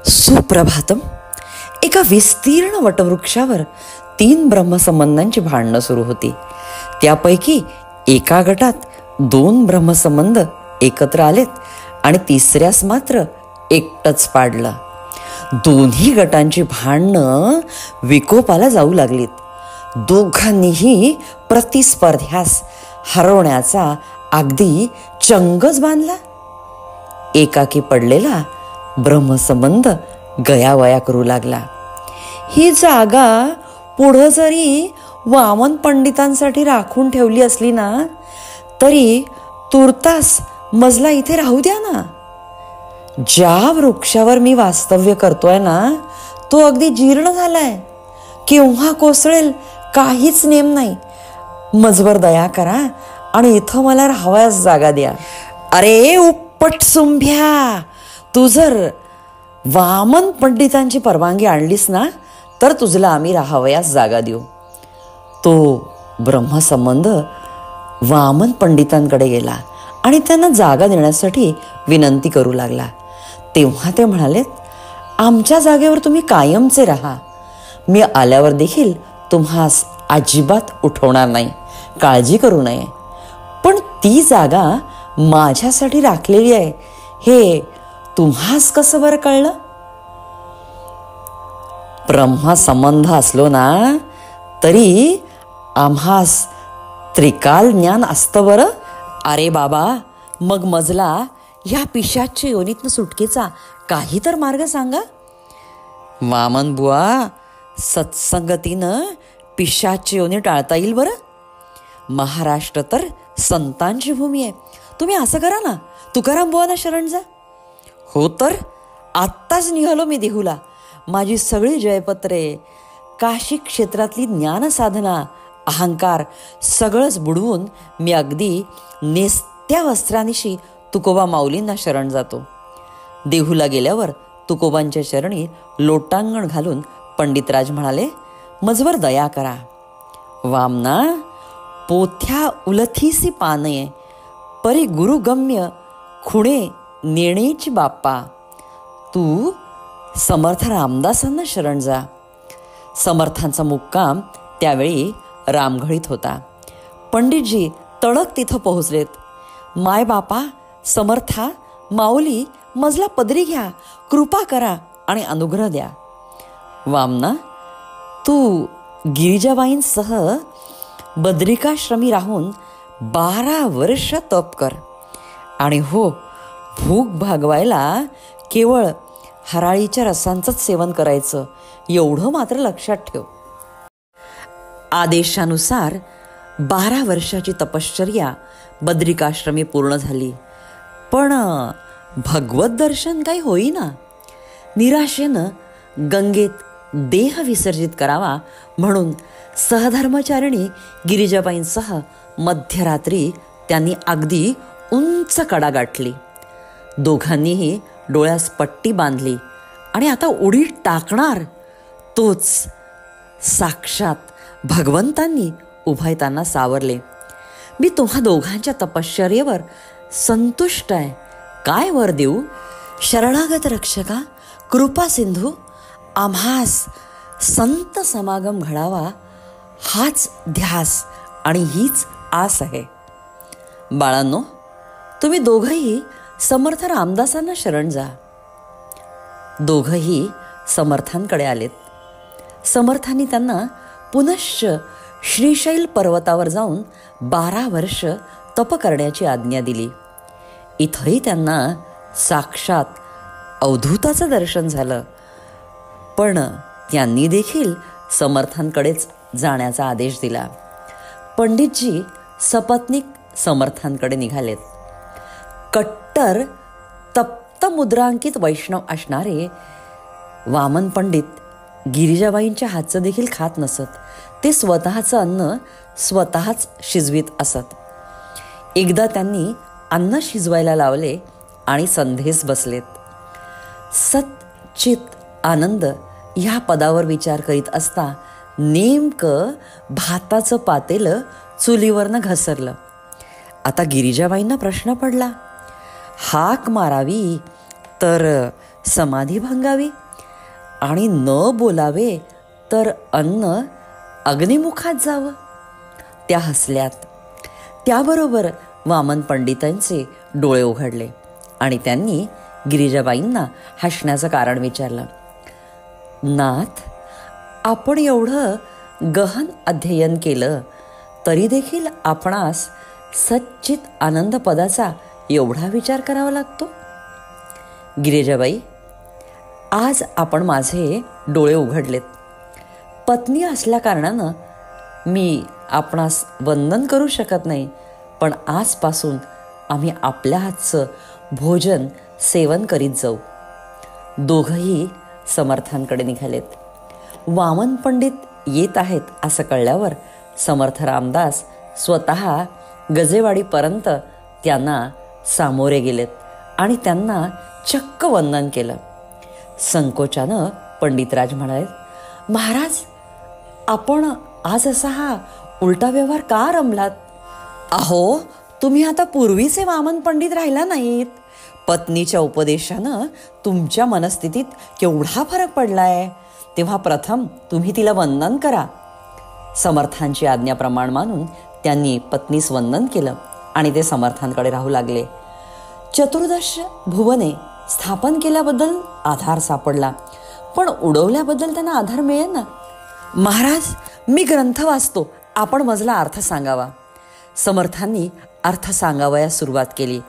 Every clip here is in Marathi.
सुप्रभातम. एका विस्तीर्ण वटवृक्षावर 3 ब्रह्मसंबंधांची भांडणं सुरू होती. त्यापैकी एका गटात 2 ब्रह्मसंबंध एकत्र आलेत आणि तिसऱ्यास मात्र एकटंच पाडलं. दोन्ही गटांची भांडणं विकोपाला जाऊ लागलीत. दोघांनीही प्रतिस्पर्ध्यास हरवण्याचा अगदी चंगच बांधला. एकाकी पडलेला ब्रह्मसंबंध गयावया करू लागला. ही जागा पुढं जरी वामन पंडितांसाठी राखून ठेवली असली ना, तरी तुर्तास मजला इथे राहू द्या ना. ज्या वृक्षावर मी वास्तव्य करतोय ना, तो अगदी जीर्ण झालाय. केव्हा कोसळेल काहीच नेम नाही. मजवर दया करा आणि इथं मला राहावयास जागा द्या. अरे उपट सुंभ्या, तू जर वामन पंडितांची परवानगी आणलीस ना, तर तुझला आम्ही राहावयास जागा देऊ. तो ब्रह्मसंबंध वामन पंडितांकडे गेला आणि त्यांना जागा देण्यासाठी विनंती करू लागला. तेव्हा ते म्हणालेत, आमच्या जागेवर तुम्ही कायमचे राहा. मी आल्यावर देखील तुम्हास अजिबात उठवणार नाही. काळजी करू नये. पण ती जागा माझ्यासाठी राखलेली आहे हे तुम्हास कसं बरं कळलं? ब्रह्मसंबंध असलो ना, तरी आम्हास त्रिकाल ज्ञान असतं बरं. अरे बाबा, मग मजला ह्या पिशाच्या योनीतनं सुटकेचा काही तर मार्ग सांगा. वामन बुवा, सत्संगतीनं पिशाची योनी टाळता येईल बरं. महाराष्ट्र तर संतांची भूमी आहे. तुम्ही असं करा ना, तुकाराम बुवांना शरण जा. हो तर आत्ताच निघालो मी देहूला. माझी सगळी जयपत्रे, काशी क्षेत्रातली ज्ञानसाधना, अहंकार सगळंच बुडवून मी अगदी नेस्त्या वस्त्रानिशी तुकोबा माऊलींना शरण जातो. देहूला गेल्यावर तुकोबांच्या चरणी लोटांगण घालून पंडितराज म्हणाले, मजवर दया करा. वामना, पोथ्या उलथीसी पानये, परी गुरुगम्य खुणे नेणेची बाप्पा. तू समर्थ रामदासांना शरण जा. समर्थांचा मुक्काम त्यावेळी रामघळीत होता. पंडितजी तडक तिथं पोहोचलेत. माय बापा, समर्था, माऊली, मजला पदरी घ्या, कृपा करा आणि अनुग्रह द्या. वामना, तू गिरिजाबाईंसह बद्रिकाश्रमी राहून 12 वर्ष तप कर. आणि हो, भूक भागवायला केवळ हराळीच्या रसांचंच सेवन करायचं, एवढं मात्र लक्षात ठेव. आदेशानुसार 12 वर्षाची तपश्चर्या बद्रिकाश्रमी पूर्ण झाली. पण भगवत दर्शन काही होईना. निराशेनं गंगेत देह विसर्जित करावा म्हणून सहधर्मचारिणी गिरिजाबाईंसह मध्यरात्री त्यांनी अगदी उंच कडा गाठली. दोघांनीही डोळ्यास पट्टी बांधली आणि आता उडी टाकणार. तोच साक्षात भगवंतांनी उभयतांना सावरले. मी तुम्हा दोघांच्या तपश्चर्येवर संतुष्ट आहे. काय वर देऊ? शरणागत रक्षका, कृपा सिंधू, आम्हास संत समागम घडावा हाच ध्यास आणि हीच आस आहे. बाळांनो, तुम्ही दोघंही समर्थ रामदासांना शरण जा. दोघंही समर्थांकडे आलेत. समर्थांनी त्यांना पुनश्च श्रीशैल पर्वतावर जाऊन 12 वर्ष तप करण्याची आज्ञा दिली. इथंही त्यांना साक्षात अवधूताचं दर्शन झालं. पण त्यांनी देखील समर्थांकडेच जाण्याचा आदेश दिला. पंडितजी सपत्नीक समर्थांकडे निघालेत. कट्टर तप्त मुद्रांकित वैष्णव असणारे वामन पंडित गिरिजाबाईंच्या हातचं देखील खात नसत. ते स्वतःचं अन्न स्वतःच शिजवीत असत. एकदा त्यांनी अन्न शिजवायला लावले आणि संधेस बसलेत. सच्चित आनंद ह्या पदावर विचार करीत असता नेमकं भाताचं पातेलं चुलीवरनं घसरलं. आता गिरिजाबाईंना प्रश्न पडला, हाक मारावी तर समाधी भंगावी आणि न बोलावे तर अन्न अग्निमुखात जावं. त्या हसल्यात. त्याबरोबर वामन पंडितांचे डोळे उघडले आणि त्यांनी गिरिजाबाईंना हसण्याचं कारण विचारलं. नाथ, आपण एवढं गहन अध्ययन केलं तरी देखील आपणास सच्चित आनंद पदाचा एवढा विचार करावा लागतो. गिरिजाबाई, आज आपण माझे डोळे उघडलेत. पत्नी असल्या कारणानं मी आपणास वंदन करू शकत नाही, पण आजपासून आम्ही आपल्या हातचं भोजन सेवन करीत जाऊ. दोघंही समर्थांकडे निघालेत. वामन पंडित येत आहेत असं कळल्यावर समर्थ रामदास स्वतः गजेवाडीपर्यंत त्यांना सामोरे गेलेत आणि त्यांना चक्क वंदन केलं. संकोचानं पंडितराज म्हणाले, महाराज, आपण आज असा हा उलटा व्यवहार का रमलात? अहो, तुम्ही आता पूर्वीचे वामन पंडित राहिला नाहीत. पत्नीच्या उपदेशानं तुमच्या मनस्थितीत केवढा फरक पडलाय. तेव्हा प्रथम तुम्ही तिला वंदन करा. समर्थांची आज्ञा प्रमाण मानून त्यांनी पत्नीस वंदन केलं आणि ते समर्थांकडे राहू लागले. चतुर्दश भुवने स्थापन केल्याबद्दल आधार सापडला, पण उडवल्याबद्दल त्यांना आधार मिळेल ना. महाराज, मी ग्रंथ वाचतो, आपण मजला अर्थ सांगावा. समर्थांनी अर्थ सांगावयास सुरुवात केली,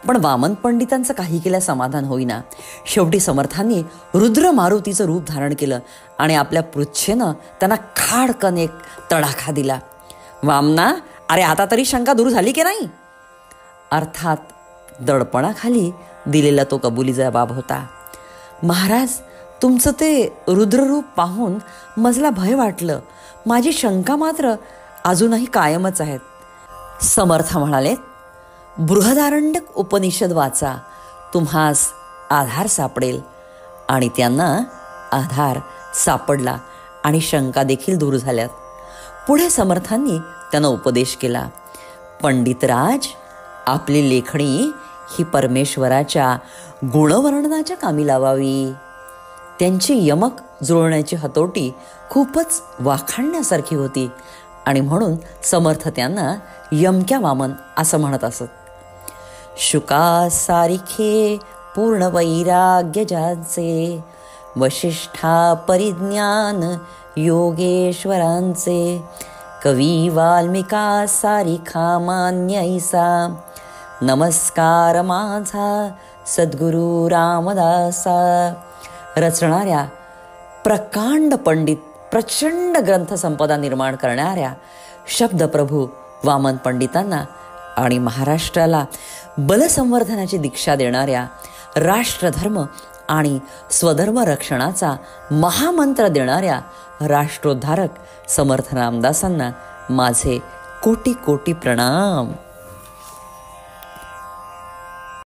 पण वामन पंडितांचं काही केल्या समाधान होईना. शेवटी समर्थांनी रुद्र मारुतीचं रूप धारण केलं आणि आपल्या पृच्छेनं त्यांना खाडकन एक तडाखा दिला. वामना, अरे आता तरी शंका दूर झाली की नाही? अर्थात दडपणाखाली दिलेला तो कबुलीचा बाब होता. महाराज, तुमचं ते रुद्ररूप पाहून मजला भय वाटलं. माझी शंका मात्र अजूनही कायमच आहेत. समर्थ म्हणाले, बृहदारण्यक उपनिषद वाचा, तुम्हास आधार सापडेल. आणि त्यांना आधार सापडला आणि शंका देखील दूर झाल्यात. पुढे समर्थांनी त्यांना उपदेश केला. पंडितराज, आपली लेखणी ही परमेश्वराच्या गुणवर्णनाच्या कामी लावावी. त्यांची यमक जुळण्याची हतोटी खूपच वाखाणण्यासारखी होती आणि म्हणून समर्थ त्यांना यमक्या वामन असं म्हणत असत. शुकासारिखे पूर्ण वैराग्य ज्यांचे, वशिष्ठा परिज्ञान योगेश्वरांचे, कवी वाल्मिका सारिखा मान्यैसा, नमस्कार माझा सद्गुरु रामदासा. रचणाऱ्या प्रकांड पंडित, प्रचंड ग्रंथसंपदा निर्माण करणाऱ्या शब्दप्रभू वामन पंडितांना आणि महाराष्ट्राला बलसंवर्धनाची दीक्षा देणाऱ्या, राष्ट्रधर्म आणि स्वधर्म रक्षणाचा महामंत्र देणाऱ्या राष्ट्रोद्धारक समर्थ रामदासांना माझे कोटी कोटी प्रणाम.